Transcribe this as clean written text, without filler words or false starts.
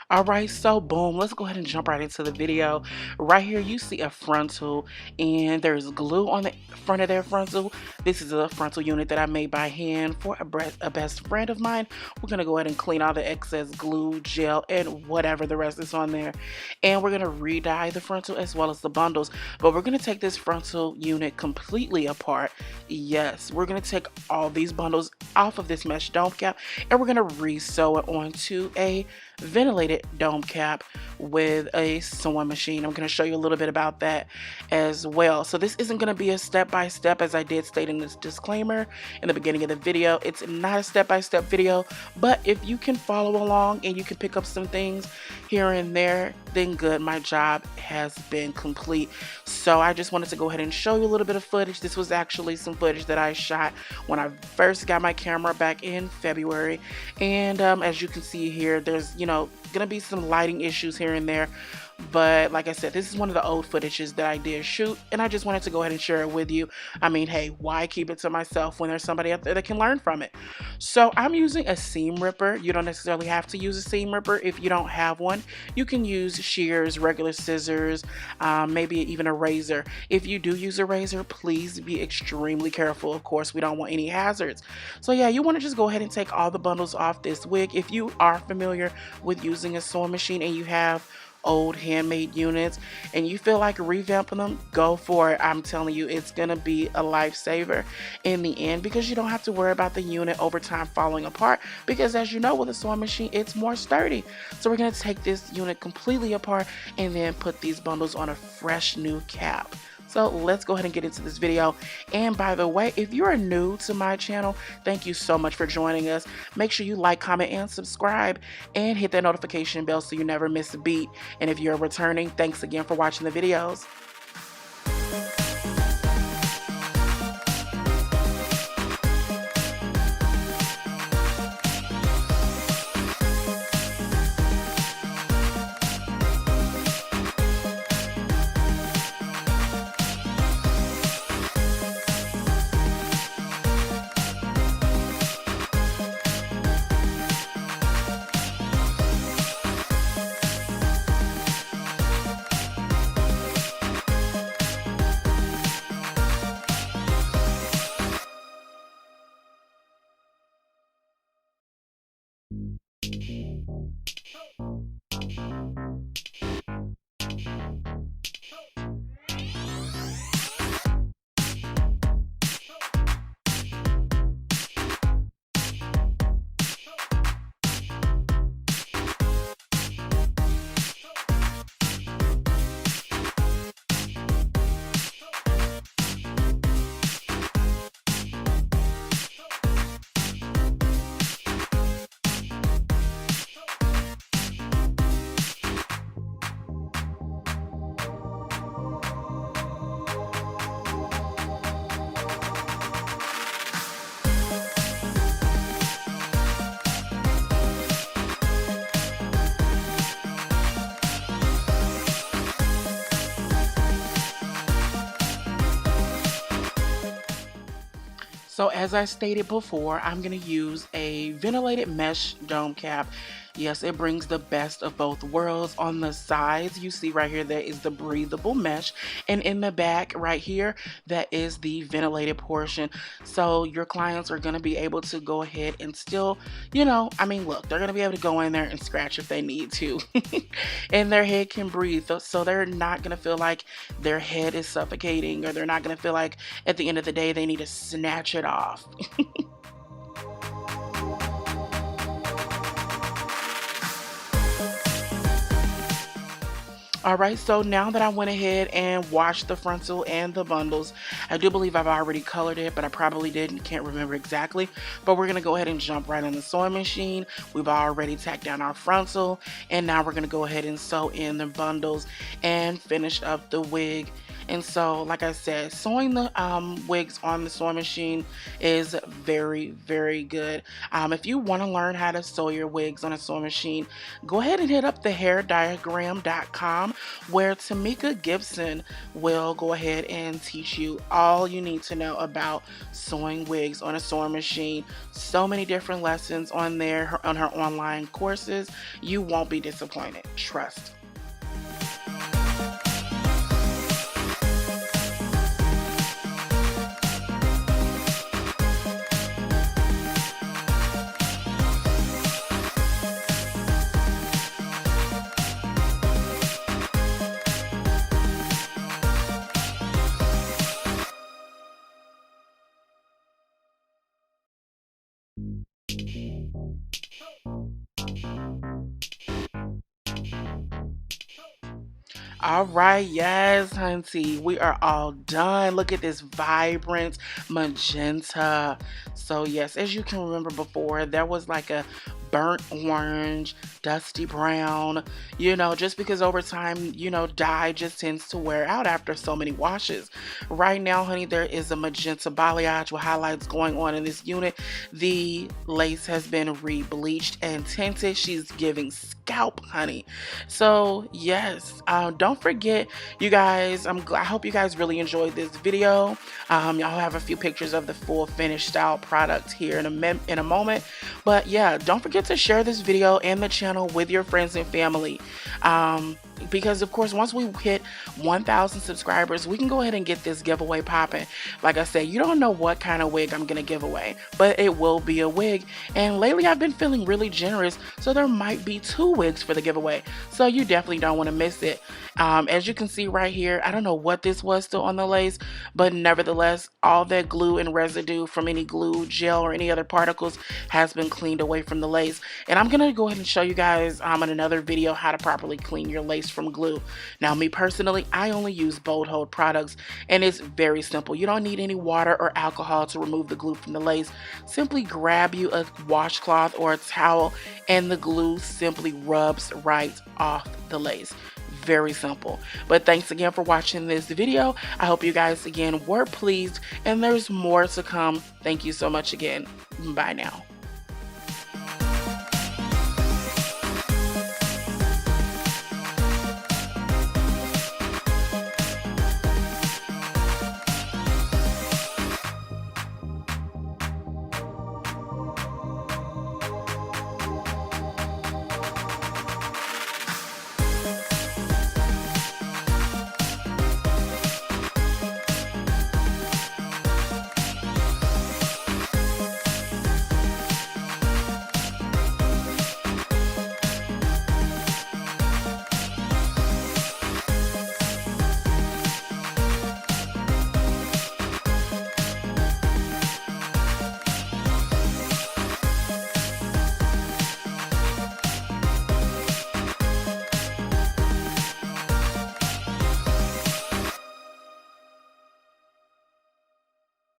All right, so boom, let's go ahead and jump right into the video. Right here, you see a frontal, and there's glue on the front of their frontal. This is a frontal unit that I made by hand for a best friend of mine. We're gonna go ahead and clean all the excess glue, gel, and whatever the rest is on there. And we're gonna re-dye the frontal as well as the bundles. But we're gonna take this frontal unit completely apart. Yes, we're gonna take all these bundles off of this mesh dome cap, and we're gonna re-sew it onto a ventilated dome cap with a sewing machine. I'm going to show you a little bit about that as well. So this isn't going to be a step-by-step, as I did state in this disclaimer in the beginning of the video. It's not a step-by-step video, but if you can follow along and you can pick up some things here and there, then good. My job has been complete. So I just wanted to go ahead and show you a little bit of footage. This was actually some footage that I shot when I first got my camera back in February. And as you can see here, there's, gonna be some lighting issues here and there, but like I said, this is one of the old footages that I did shoot, and I just wanted to go ahead and share it with you. I mean, hey, why keep it to myself when there's somebody out there that can learn from it? So I'm using a seam ripper. You don't necessarily have to use a seam ripper if you don't have one. You can use shears, regular scissors, maybe even a razor. If you do use a razor, please be extremely careful. Of course, we don't want any hazards. So yeah, you want to just go ahead and take all the bundles off this wig. If you are familiar with using a sewing machine and you have old handmade units and you feel like revamping them, go for it. I'm telling you, it's gonna be a lifesaver in the end, because you don't have to worry about the unit over time falling apart, because as you know, with a sewing machine, it's more sturdy. So we're gonna take this unit completely apart and then put these bundles on a fresh new cap. So let's go ahead and get into this video. And by the way, if you are new to my channel, thank you so much for joining us. Make sure you like, comment, and subscribe, and hit that notification bell so you never miss a beat. And if you're returning, thanks again for watching the videos. So as I stated before, I'm going to use a ventilated mesh dome cap. Yes, it brings the best of both worlds. On the sides, you see right here, there is the breathable mesh. And in the back right here, that is the ventilated portion. So your clients are going to be able to go ahead and still, look, they're going to be able to go in there and scratch if they need to. And their head can breathe. So they're not going to feel like their head is suffocating, or they're not going to feel like at the end of the day they need to snatch it off. Alright, so now that I went ahead and washed the frontal and the bundles, I do believe I've already colored it, but I probably didn't, can't remember exactly. But we're going to go ahead and jump right in the sewing machine. We've already tacked down our frontal, and now we're going to go ahead and sew in the bundles and finish up the wig. And so, like I said, sewing the wigs on the sewing machine is very, very good. If you want to learn how to sew your wigs on a sewing machine, go ahead and hit up the hairdiagram.com, where Tamika Gibson will go ahead and teach you all you need to know about sewing wigs on a sewing machine. So many different lessons on there, on her online courses. You won't be disappointed, trust. All right, yes, hunty, we are all done. Look at this vibrant magenta. So yes, as you can remember before, there was like a burnt orange, dusty brown, just because over time, dye just tends to wear out after so many washes. Right now, honey, there is a magenta balayage with highlights going on in this unit. The lace has been re-bleached and tinted. She's giving scalp, honey. So yes, don't forget, you guys, I hope you guys really enjoyed this video. Y'all have a few pictures of the full finished style product here in a moment. But yeah, don't forget to share this video and the channel with your friends and family. Because of course, once we hit 1,000 subscribers, we can go ahead and get this giveaway popping. Like I said, you don't know what kind of wig I'm gonna give away, but it will be a wig. And lately I've been feeling really generous, so there might be 2 wigs for the giveaway. So you definitely don't want to miss it. As you can see right here, I don't know what this was still on the lace, but nevertheless, all that glue and residue from any glue, gel, or any other particles has been cleaned away from the lace. And I'm gonna go ahead and show you guys in another video how to properly clean your lace from glue. Now, me personally, I only use Bold Hold products, and it's very simple. You don't need any water or alcohol to remove the glue from the lace. Simply grab you a washcloth or a towel, and the glue simply rubs right off the lace. Very simple. But thanks again for watching this video. I hope you guys again were pleased, and there's more to come. Thank you so much again. Bye now.